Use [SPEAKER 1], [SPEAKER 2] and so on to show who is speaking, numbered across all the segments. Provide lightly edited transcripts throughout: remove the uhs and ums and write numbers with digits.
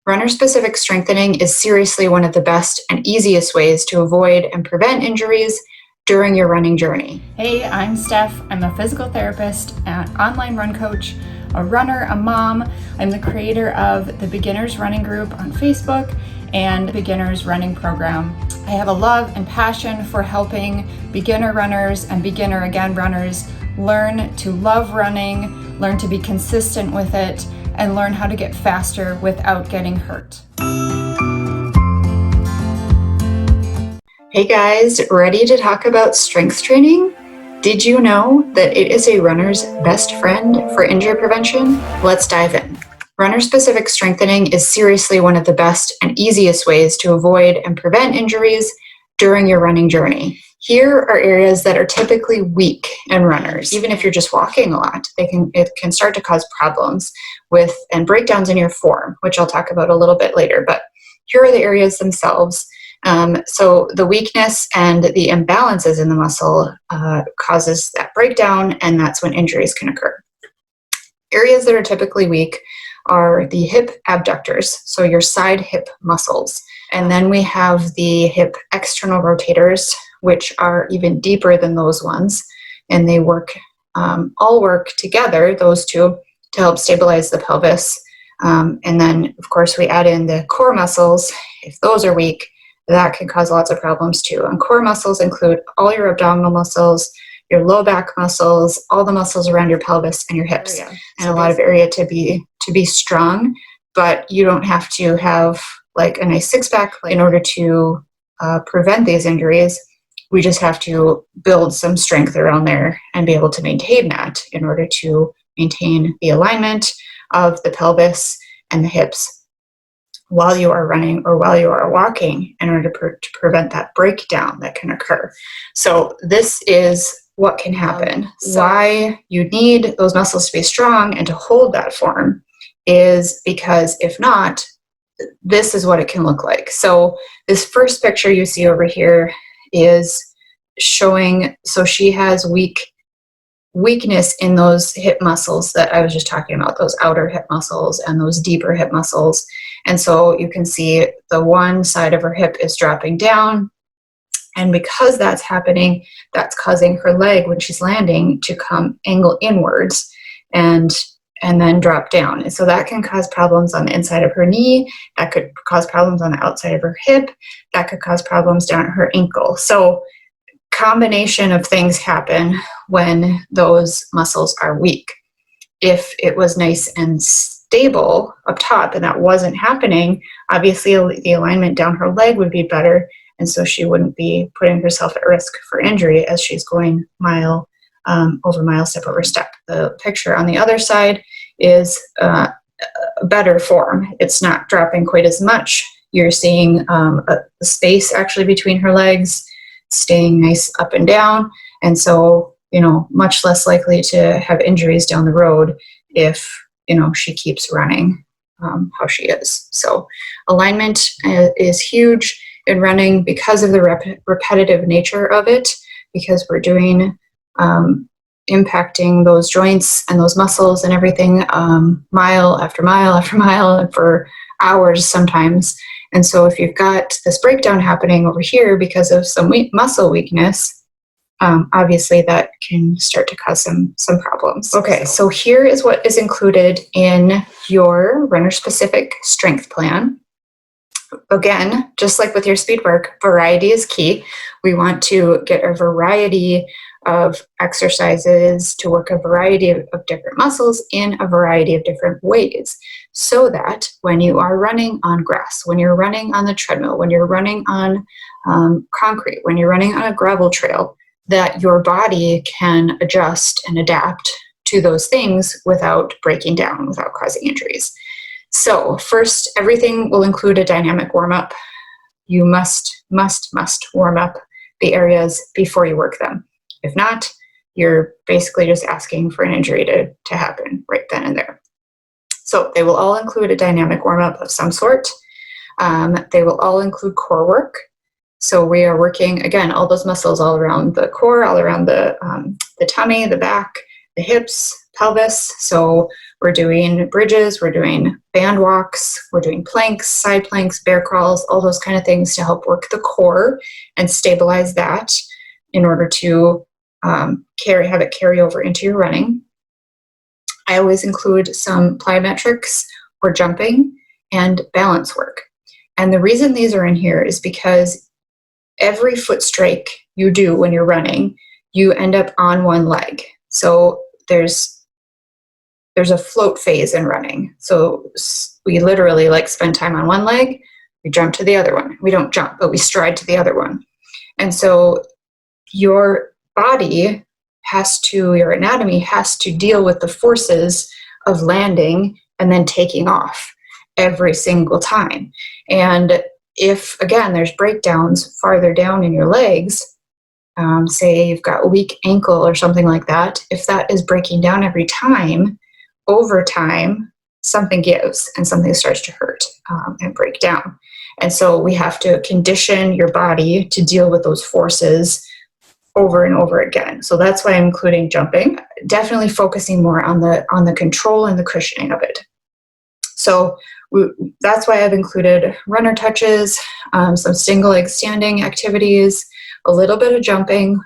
[SPEAKER 1] Runner-specific strengthening is seriously one of the best and easiest ways to avoid and prevent injuries during your running journey.
[SPEAKER 2] Hey, I'm Steph. I'm a physical therapist, an online run coach, a runner, a mom. I'm the creator of the Beginners Running Group on Facebook and Beginners Running Program. I have a love and passion for helping beginner runners and beginner again runners learn to love running, learn to be consistent with it, and learn how to get faster without getting hurt.
[SPEAKER 1] Hey guys, ready to talk about strength training? Did you know that it is a runner's best friend for injury prevention? Let's dive in. Runner-specific strengthening is seriously one of the best and easiest ways to avoid and prevent injuries during your running journey. Here are areas that are typically weak in runners. Even if you're just walking a lot, it can start to cause problems with and breakdowns in your form, which I'll talk about a little bit later. But here are the areas themselves. So the weakness and the imbalances in the muscle causes that breakdown, and that's when injuries can occur. Areas that are typically weak are the hip abductors, so your side hip muscles. And then we have the hip external rotators, which are even deeper than those ones. And they all work together, those two, to help stabilize the pelvis. And then, of course, we add in the core muscles. If those are weak, that can cause lots of problems too. And core muscles include all your abdominal muscles, your low back muscles, all the muscles around your pelvis and your hips, and a lot of area to be strong. But you don't have to have like a nice six-pack in order to prevent these injuries. We just have to build some strength around there and be able to maintain that in order to maintain the alignment of the pelvis and the hips while you are running or while you are walking in order to prevent that breakdown that can occur. So this is what can happen. Why you need those muscles to be strong and to hold that form is because if not, this is what it can look like. So this first picture you see over here is showing, so she has weakness in those hip muscles that I was just talking about, those outer hip muscles and those deeper hip muscles. And so you can see the one side of her hip is dropping down. And because that's happening, that's causing her leg, when she's landing, to angle inwards and then drop down. And so that can cause problems on the inside of her knee. That could cause problems on the outside of her hip. That could cause problems down at her ankle. So combination of things happen when those muscles are weak. If it was nice and stable up top and that wasn't happening, obviously the alignment down her leg would be better, and so she wouldn't be putting herself at risk for injury as she's going mile over mile, step over step. The picture on the other side is a better form. It's not dropping quite as much. You're seeing a space actually between her legs, staying nice up and down, and so much less likely to have injuries down the road if she keeps running how she is. So alignment is huge in running because of the repetitive nature of it, because we're doing impacting those joints and those muscles and everything mile after mile after mile and for hours sometimes. And so if you've got this breakdown happening over here because of some muscle weakness, obviously that can start to cause some problems. Okay, so here is what is included in your runner-specific strength plan. Again, just like with your speed work, variety is key. We want to get a variety of exercises to work a variety of different muscles in a variety of different ways, so that when you are running on grass, when you're running on the treadmill, when you're running on concrete, when you're running on a gravel trail, that your body can adjust and adapt to those things without breaking down, without causing injuries. So first, everything will include a dynamic warm-up. You must warm up the areas before you work them. If not, you're basically just asking for an injury to happen right then and there. So they will all include a dynamic warm-up of some sort. They will all include core work. So we are working, again, all those muscles all around the core, all around the tummy, the back, the hips, pelvis. So We're doing bridges, we're doing band walks, we're doing planks, side planks, bear crawls, all those kind of things to help work the core and stabilize that in order to have it carry over into your running. I always include some plyometrics or jumping and balance work. And the reason these are in here is because every foot strike you do when you're running, you end up on one leg. So there's a float phase in running. So we literally like spend time on one leg, we jump to the other one. We don't jump, but we stride to the other one. And so your body your anatomy has to deal with the forces of landing and then taking off every single time. And if, again, there's breakdowns farther down in your legs, say you've got a weak ankle or something like that, if that is breaking down every time, over time, something gives and something starts to hurt and break down. And so we have to condition your body to deal with those forces over and over again. So that's why I'm including jumping, definitely focusing more on the control and the cushioning of it. So that's why I've included runner touches, some single leg standing activities, a little bit of jumping,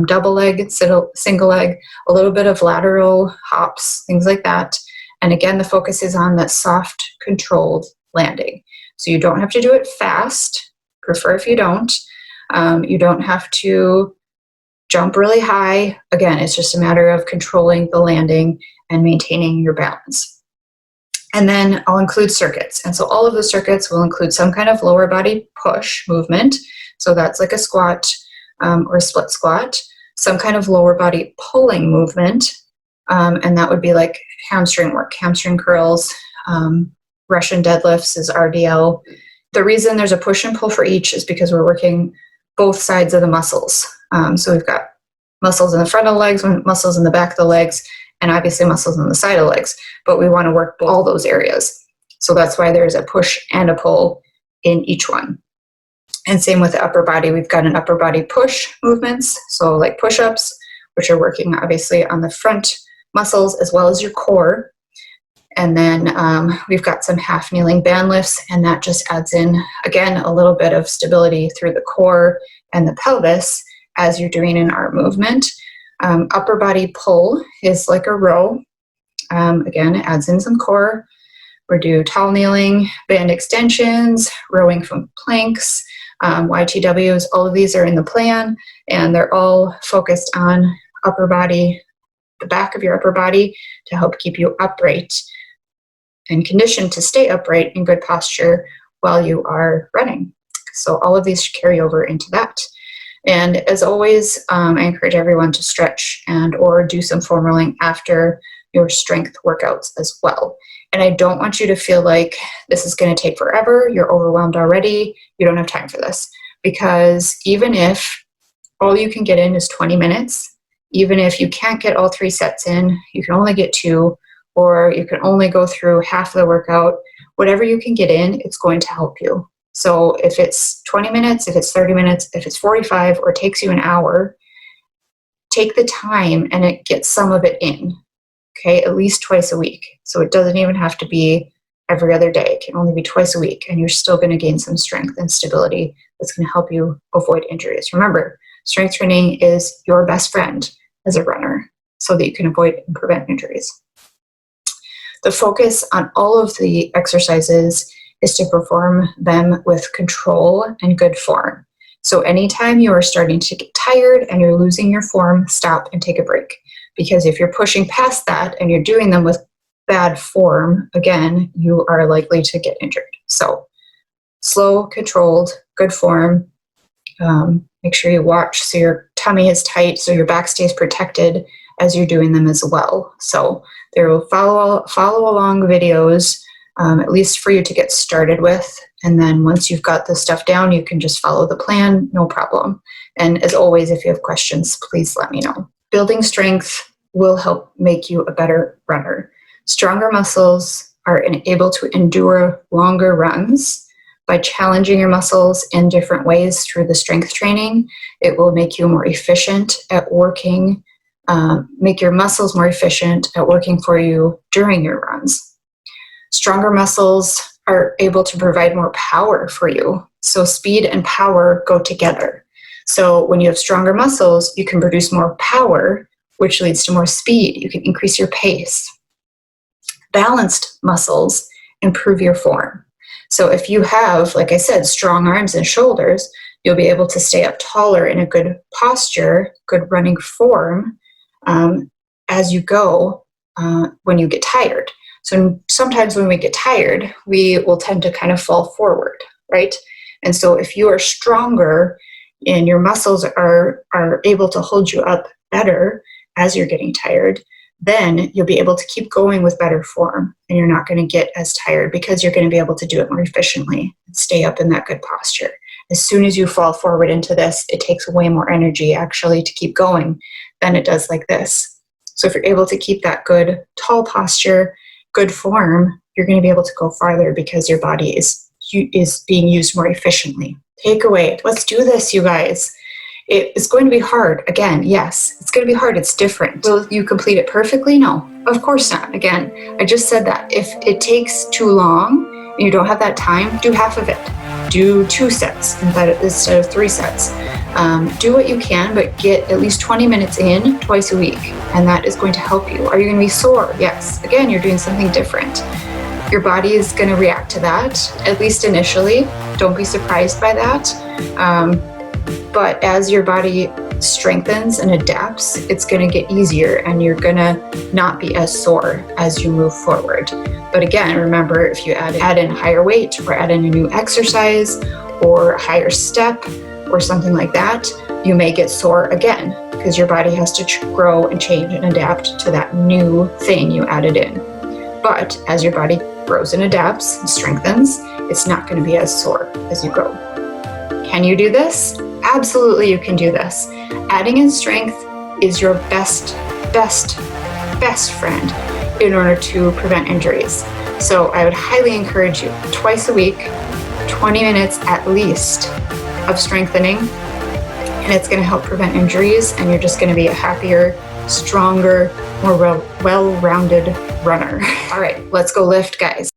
[SPEAKER 1] double leg, single leg, a little bit of lateral hops, things like that. And again, the focus is on that soft, controlled landing. So you don't have to do it fast, prefer if you don't. You don't have to jump really high. Again, it's just a matter of controlling the landing and maintaining your balance. And then I'll include circuits. And so all of the circuits will include some kind of lower body push movement. So that's like a squat or a split squat, some kind of lower body pulling movement. And that would be like hamstring work, hamstring curls, Russian deadlifts is RDL. The reason there's a push and pull for each is because we're working both sides of the muscles. So we've got muscles in the front of the legs, muscles in the back of the legs, and obviously muscles on the side of the legs, but we want to work all those areas. So that's why there's a push and a pull in each one. And same with the upper body, we've got an upper body push movements, so like push-ups, which are working obviously on the front muscles as well as your core. And then we've got some half kneeling band lifts, and that just adds in, again, a little bit of stability through the core and the pelvis as you're doing an arm movement. Upper body pull is like a row. Again, it adds in some core. We do tall kneeling, band extensions, rowing from planks, YTWs. All of these are in the plan, and they're all focused on upper body, the back of your upper body, to help keep you upright and conditioned to stay upright in good posture while you are running. So all of these carry over into that. And as always, I encourage everyone to stretch and or do some foam rolling after your strength workouts as well. And I don't want you to feel like this is going to take forever, you're overwhelmed already, you don't have time for this. Because even if all you can get in is 20 minutes, even if you can't get all 3 sets in, you can only get 2, or you can only go through half the workout, whatever you can get in, it's going to help you. So if it's 20 minutes, if it's 30 minutes, if it's 45, or it takes you an hour, take the time and get some of it in, okay, at least twice a week. So it doesn't even have to be every other day. It can only be twice a week, and you're still going to gain some strength and stability that's going to help you avoid injuries. Remember, strength training is your best friend as a runner so that you can avoid and prevent injuries. The focus on all of the exercises is to perform them with control and good form. So anytime you are starting to get tired and you're losing your form, stop and take a break. Because if you're pushing past that and you're doing them with bad form, again, you are likely to get injured. So slow, controlled, good form. Make sure you watch so your tummy is tight, so your back stays protected as you're doing them as well. So there will follow along videos, at least for you to get started with. And then once you've got the stuff down, you can just follow the plan, no problem. And as always, if you have questions, please let me know. Building strength will help make you a better runner. Stronger muscles are able to endure longer runs. By challenging your muscles in different ways through the strength training, it will make you more efficient at working make your muscles more efficient at working for you during your runs. Stronger muscles are able to provide more power for you. So speed and power go together. So when you have stronger muscles, you can produce more power, which leads to more speed. You can increase your pace. Balanced muscles improve your form. So if you have, like I said, strong arms and shoulders, you'll be able to stay up taller in a good posture, good running form as you go when you get tired. So sometimes when we get tired, we will tend to kind of fall forward, right? And so if you are stronger and your muscles are able to hold you up better as you're getting tired, then you'll be able to keep going with better form, and you're not going to get as tired because you're going to be able to do it more efficiently and stay up in that good posture. As soon as you fall forward into this, it takes way more energy actually to keep going than it does like this. So if you're able to keep that good tall posture, good form, you're going to be able to go farther because your body is being used more efficiently. Takeaway, let's do this, you guys. It is going to be hard. Again, yes, it's going to be hard. It's different. Will you complete it perfectly? No, of course not. Again, I just said that. If it takes too long and you don't have that time, do half of it. Do 2 sets instead of 3 sets. Do what you can, but get at least 20 minutes in twice a week, and that is going to help you. Are you going to be sore? Yes. Again, you're doing something different. Your body is going to react to that, at least initially. Don't be surprised by that. But as your body strengthens and adapts, it's going to get easier and you're going to not be as sore as you move forward. But again, remember, if you add in higher weight or add in a new exercise or a higher step or something like that, you may get sore again because your body has to grow and change and adapt to that new thing you added in. But as your body grows and adapts and strengthens, it's not going to be as sore as you go. Can you do this? Absolutely, you can do this. Adding in strength is your best friend in order to prevent injuries. So I would highly encourage you, twice a week, 20 minutes at least of strengthening, and it's going to help prevent injuries, and you're just going to be a happier, stronger, more well-rounded runner. All right, let's go lift, guys.